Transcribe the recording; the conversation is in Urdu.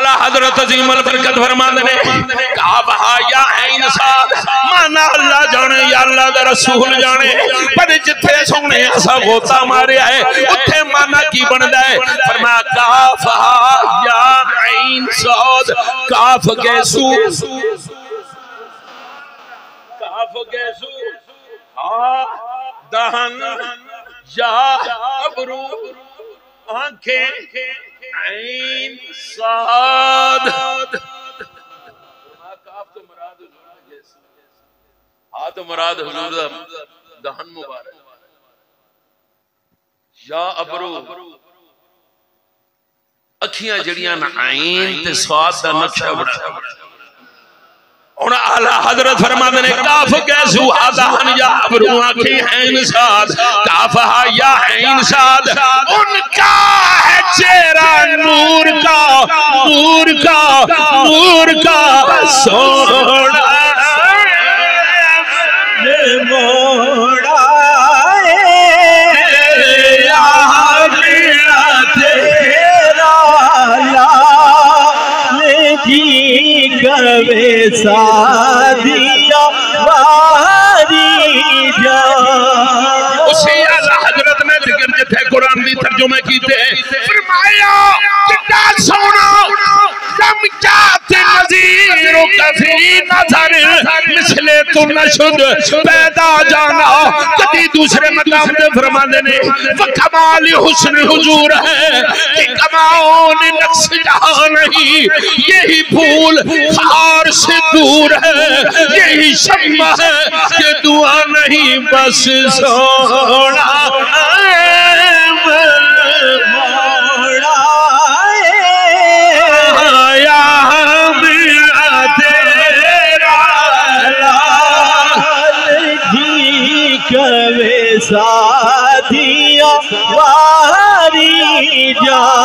اعلیٰ حضرت عظیم البرکت فرماندے نے کہا بہا یا عین صاد مانا اللہ جانے یا اللہ دا رسول جانے پر جتھے سونے ایسا غوطہ مارے آئے اتھے مانا کی بندہ ہے فرمایا کاف یا عین صاد کاف گیسو کاف گیسو دہن یا ابرو آنکھیں عین صاد کاف تو مراد تو مراد حضور دہن مبارک یا ابرو اکھیاں جڑیاں عین تے صاد دا نقشہ بڑھا اور اعلیٰ حضرت فرماتے نے کاف کیسو دہن یا ابرو آنکھیں عین صاد کافہا یا عین صاد ان کا ہے چہرہ نور کا نور کا نور کا سوڑا موڑا یا میرا تیرا لال جی گوے سادیا واری جا اسی اعلیٰ حضرت نے ذکر جتھے قرآن دی ترجمہ کیتے فرمایا کتا سونا لم جات نظیر کفی نظر مثل تو نشد پیدا جانا کدی دوسرے مقام دے فرماندے نے وکمال حسن حضور ہے کہ کماؤن نقص جہاں نہیں یہی پھول خار سے دور ہے یہی شمع ہے کہ دعا نہیں بس سونا سادیا واری جا